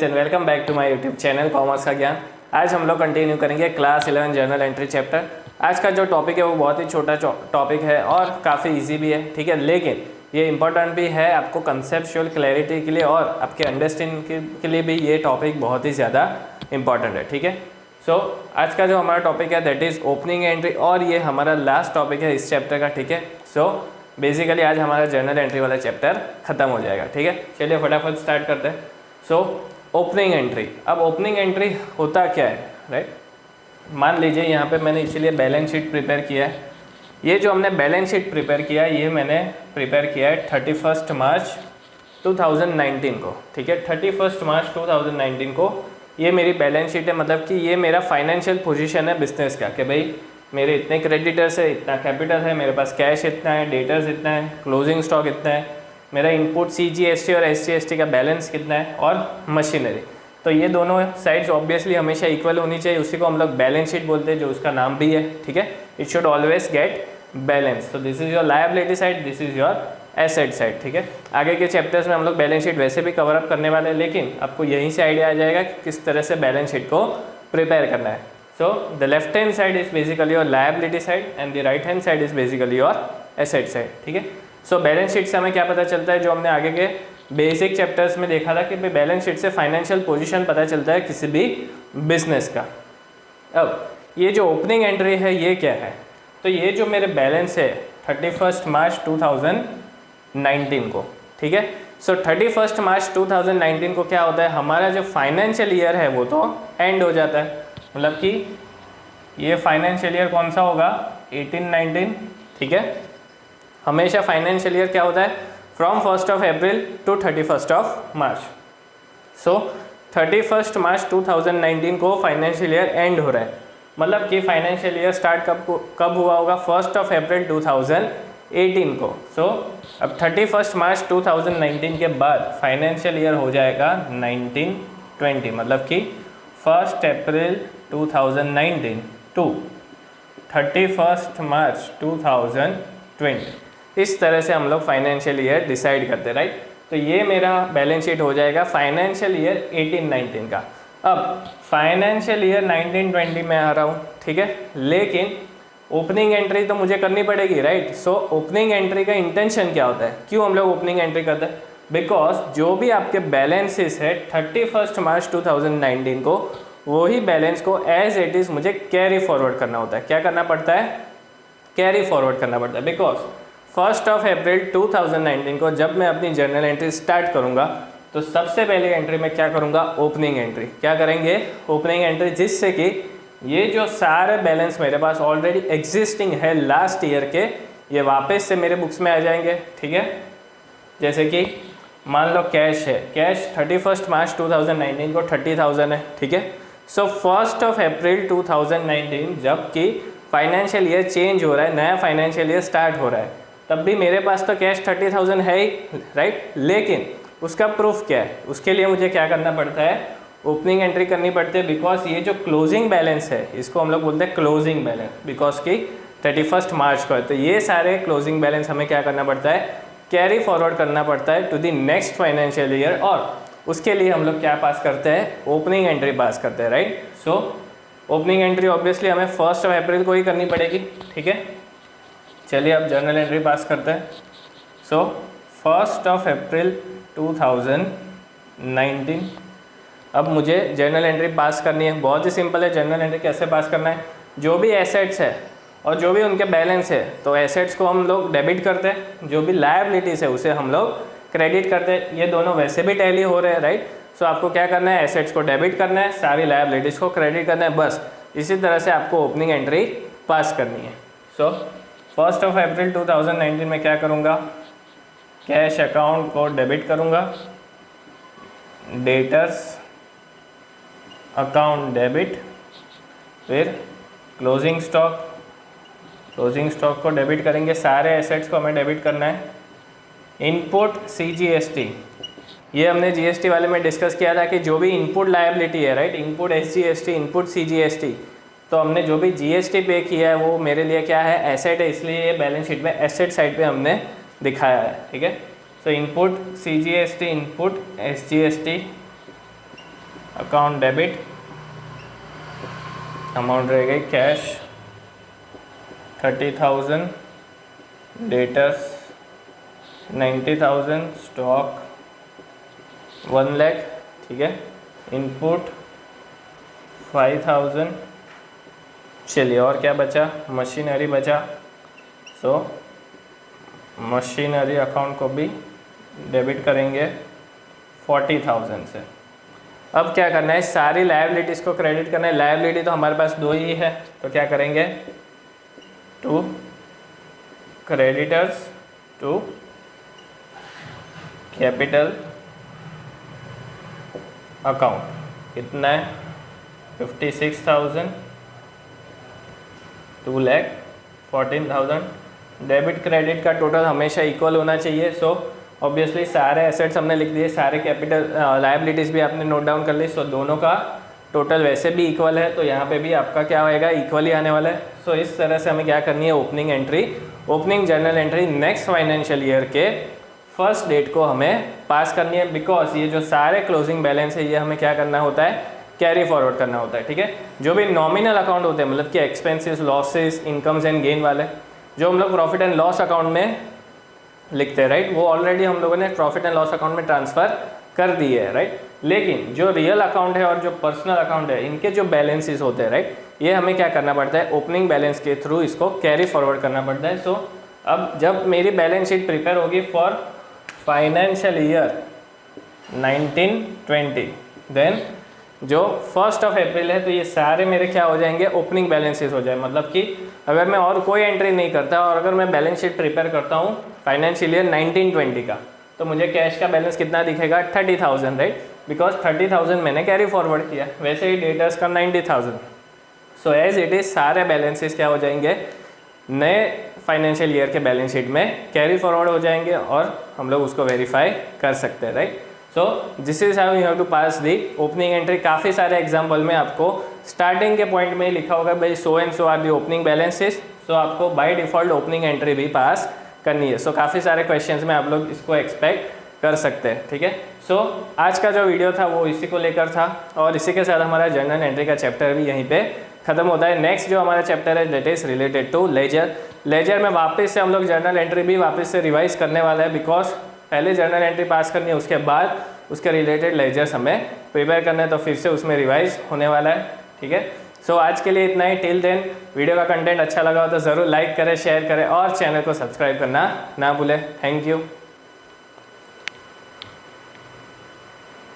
Students and welcome back to my YouTube channel commerce का ज्ञान। आज हम लोग कंटिन्यू करेंगे क्लास 11 जर्नल एंट्री चैप्टर। आज का जो टॉपिक है वो बहुत ही छोटा टॉपिक है और काफ़ी इजी भी है, ठीक है, लेकिन ये इंपॉर्टेंट भी है आपको कंसेप्चुअल क्लैरिटी के लिए और आपके अंडरस्टैंडिंग के लिए भी ये टॉपिक बहुत ही ज़्यादा इंपॉर्टेंट है, ठीक है। सो आज का जो हमारा टॉपिक है दैट इज़ ओपनिंग एंट्री और ये हमारा लास्ट टॉपिक है इस चैप्टर का, ठीक है। सो बेसिकली आज हमारा जर्नल एंट्री वाला चैप्टर खत्म हो जाएगा, ठीक है। चलिए फटाफट स्टार्ट करते हैं। सो ओपनिंग एंट्री, अब ओपनिंग एंट्री होता क्या है, राइट। मान लीजिए यहाँ पे मैंने इसीलिए बैलेंस शीट प्रिपेयर किया है। ये जो हमने बैलेंस शीट प्रिपेयर किया है ये मैंने प्रिपेयर किया है 31 मार्च 2019 को, ठीक है। 31 मार्च 2019 को ये मेरी बैलेंस शीट है, मतलब कि ये मेरा फाइनेंशियल पोजीशन है बिजनेस का, कि भाई मेरे इतने क्रेडिटर्स है, इतना कैपिटल है, मेरे पास कैश इतना है, डेटर्स इतना है, क्लोजिंग स्टॉक इतना है, मेरा इनपुट CGST और SGST का बैलेंस कितना है और मशीनरी। तो ये दोनों साइड्स ऑब्वियसली हमेशा इक्वल होनी चाहिए, उसी को हम लोग बैलेंस शीट बोलते हैं, जो उसका नाम भी है, ठीक है। It should always get balance. तो this is your liability side, this is your asset side, ठीक है। आगे के चैप्टर्स में हम लोग बैलेंस शीट वैसे भी कवर अप करने वाले हैं, लेकिन आपको यहीं से आइडिया आ जाएगा कि किस तरह से बैलेंस शीट को प्रिपेयर करना है। So the left hand side is basically your liability side and the right hand side is basically your asset side, ठीक है। So बैलेंस शीट से हमें क्या पता चलता है, जो हमने आगे के बेसिक चैप्टर्स में देखा था कि भाई बैलेंस शीट से फाइनेंशियल पोजीशन पता चलता है किसी भी बिजनेस का। अब ये जो ओपनिंग एंट्री है ये क्या है, तो ये जो मेरे बैलेंस है 31 मार्च 2019 को, ठीक है। सो 31 मार्च 2019 को क्या होता है, हमारा जो फाइनेंशियल ईयर है वो तो एंड हो जाता है, मतलब कि ये फाइनेंशियल ईयर कौन सा होगा 18-19, ठीक है। हमेशा फाइनेंशियल ईयर क्या होता है फ्रॉम 1 अप्रैल टू 31 मार्च। सो 31 मार्च 2019 को फाइनेंशियल ईयर एंड हो रहा है, मतलब कि फाइनेंशियल ईयर स्टार्ट कब हुआ होगा 1 अप्रैल 2018 को। सो अब 31 मार्च 2019 के बाद फाइनेंशियल ईयर हो जाएगा 1920, मतलब कि 1 अप्रैल 2019 टू 31 मार्च 2020, इस तरह से हम लोग फाइनेंशियल ईयर डिसाइड करते हैं, राइट। तो ये मेरा बैलेंस शीट हो जाएगा फाइनेंशियल ईयर 18-19 का। अब फाइनेंशियल ईयर 19-20 में आ रहा हूँ, ठीक है, लेकिन ओपनिंग एंट्री तो मुझे करनी पड़ेगी, राइट। सो ओपनिंग एंट्री का इंटेंशन क्या होता है, क्यों हम लोग ओपनिंग एंट्री करते हैं, बिकॉज जो भी आपके बैलेंसेस है 31 मार्च 2019 को वही बैलेंस को एज इट इज़ मुझे कैरी फॉरवर्ड करना होता है। क्या करना पड़ता है, कैरी फॉरवर्ड करना पड़ता है, बिकॉज 1 अप्रैल 2019 को जब मैं अपनी जर्नल एंट्री स्टार्ट करूंगा तो सबसे पहले एंट्री में क्या करूंगा, ओपनिंग एंट्री। क्या करेंगे, ओपनिंग एंट्री, जिससे कि ये जो सारे बैलेंस मेरे पास ऑलरेडी एग्जिस्टिंग है लास्ट ईयर के, ये वापस से मेरे बुक्स में आ जाएंगे, ठीक है। जैसे कि मान लो कैश है, कैश 31 मार्च 2019 को 30,000 है, ठीक है। सो 1 अप्रैल 2019 जबकि फाइनेंशियल ईयर चेंज हो रहा है, नया फाइनेंशियल ईयर स्टार्ट हो रहा है, तब भी मेरे पास तो कैश 30,000 है ही, राइट। लेकिन उसका प्रूफ क्या है, उसके लिए मुझे क्या करना पड़ता है, ओपनिंग एंट्री करनी पड़ती है, बिकॉज ये जो क्लोजिंग बैलेंस है इसको हम लोग बोलते हैं क्लोजिंग बैलेंस, बिकॉज कि 31 मार्च को है। तो ये सारे क्लोजिंग बैलेंस हमें क्या करना पड़ता है, कैरी फॉरवर्ड करना पड़ता है to the next financial year, और उसके लिए हम लोग क्या पास करते हैं, ओपनिंग एंट्री पास करते हैं, right. So opening entry obviously हमें 1 अप्रैल को ही करनी पड़ेगी, ठीक है। चलिए अब जर्नल एंट्री पास करते हैं। सो 1 अप्रैल 2019, अब मुझे जर्नल एंट्री पास करनी है। बहुत ही सिंपल है, जर्नल एंट्री कैसे पास करना है, जो भी एसेट्स है और जो भी उनके बैलेंस है, तो एसेट्स को हम लोग डेबिट करते हैं, जो भी लायबिलिटीज़ है उसे हम लोग क्रेडिट करते हैं। ये दोनों वैसे भी टैली हो रहे हैं, राइट। सो आपको क्या करना है, एसेट्स को डेबिट करना है, सारी लायबिलिटीज़ को क्रेडिट करना है, बस इसी तरह से आपको ओपनिंग एंट्री पास करनी है। सो 1 अप्रैल 2019 में क्या करूँगा, कैश अकाउंट को डेबिट करूँगा, डेटर्स अकाउंट डेबिट, फिर क्लोजिंग स्टॉक को डेबिट करेंगे, सारे एसेट्स को हमें डेबिट करना है। इनपुट CGST, ये हमने GST वाले में डिस्कस किया था कि जो भी इनपुट लायबिलिटी है, right, input SGST, input CGST, तो हमने जो भी GST पे किया है वो मेरे लिए क्या है, एसेट है, इसलिए ये बैलेंस शीट में एसेट साइड पे हमने दिखाया है, ठीक है। सो input CGST, input SGST, account debit, amount रह गई कैश 30,000, डेटर्स 90,000, स्टॉक 1 लाख, ठीक है, इनपुट 5,000। चलिए और क्या बचा, मशीनरी बचा। सो मशीनरी अकाउंट को भी डेबिट करेंगे 40,000 से। अब क्या करना है, सारी लायबिलिटीज़ को क्रेडिट करना है। लायबिलिटी तो हमारे पास 2 ही है, तो क्या करेंगे, to creditors to capital account. कितना है, 56,000, 2,14,000। डेबिट क्रेडिट का टोटल हमेशा इक्वल होना चाहिए। सो ऑब्वियसली सारे एसेट्स हमने लिख दिए, सारे कैपिटल लायबिलिटीज़ भी आपने नोट डाउन कर ली। सो दोनों का टोटल वैसे भी इक्वल है, तो यहाँ पे भी आपका क्या होएगा, इक्वल ही आने वाला है। सो इस तरह से हमें क्या करनी है, opening entry, opening journal entry next financial year के फर्स्ट डेट को हमें पास करनी है। बिकॉज ये जो सारे क्लोजिंग बैलेंस है ये हमें क्या करना होता है, कैरी फॉरवर्ड करना होता है, ठीक है। जो भी नॉमिनल अकाउंट होते हैं, मतलब कि expenses, losses, incomes and gain वाले, जो हम लोग प्रॉफिट एंड लॉस अकाउंट में लिखते हैं, राइट, वो ऑलरेडी हम लोगों ने प्रॉफिट एंड लॉस अकाउंट में ट्रांसफ़र कर दिए है, राइट। लेकिन जो रियल अकाउंट है और जो पर्सनल अकाउंट है, इनके जो बैलेंसेस होते हैं, राइट, ये हमें क्या करना पड़ता है, ओपनिंग बैलेंस के थ्रू इसको कैरी फॉरवर्ड करना पड़ता है। सो अब जब मेरी बैलेंस शीट प्रिपेयर होगी फॉर फाइनेंशियल ईयर 1920, देन जो 1 अप्रैल है, तो ये सारे मेरे क्या हो जाएंगे, ओपनिंग बैलेंसेस हो जाए। मतलब कि अगर मैं और कोई एंट्री नहीं करता और अगर मैं बैलेंस शीट प्रिपेयर करता हूँ फाइनेंशियल ईयर 1920 का, तो मुझे कैश का बैलेंस कितना दिखेगा, 30,000, राइट, बिकॉज 30,000 मैंने कैरी फॉरवर्ड किया। वैसे ही डेटर्स का 90,000। सो एज इट इज़ सारे बैलेंसेस क्या हो जाएंगे, नए फाइनेंशियल ईयर के बैलेंस शीट में कैरी फॉरवर्ड हो जाएंगे और हम लोग उसको वेरीफाई कर सकते हैं, right. So this is how you have to pass the opening entry. काफ़ी सारे एग्जाम्पल में आपको स्टार्टिंग के पॉइंट में लिखा होगा भाई so and so are the opening balances. So आपको बाय डिफ़ॉल्ट ओपनिंग एंट्री भी पास करनी है। सो काफ़ी सारे क्वेश्चंस में आप लोग इसको एक्सपेक्ट कर सकते हैं, ठीक है। सो आज का जो वीडियो था वो इसी को लेकर था और इसी के साथ हमारा जर्नल एंट्री का चैप्टर भी यहीं पे खत्म होता है। नेक्स्ट जो हमारा चैप्टर है that is related to ledger. Ledger में वापस से हम लोग जर्नल एंट्री भी वापस से रिवाइज करने वाला है, बिकॉज पहले जर्नल एंट्री पास करनी है, उसके बाद उसके रिलेटेड लेजर्स हमें प्रिपेयर करना है, तो फिर से उसमें रिवाइज होने वाला है, ठीक है। सो आज के लिए इतना ही। टिल देन वीडियो का कंटेंट अच्छा लगा हो तो ज़रूर लाइक करें, शेयर करें और चैनल को सब्सक्राइब करना ना भूलें। Thank you.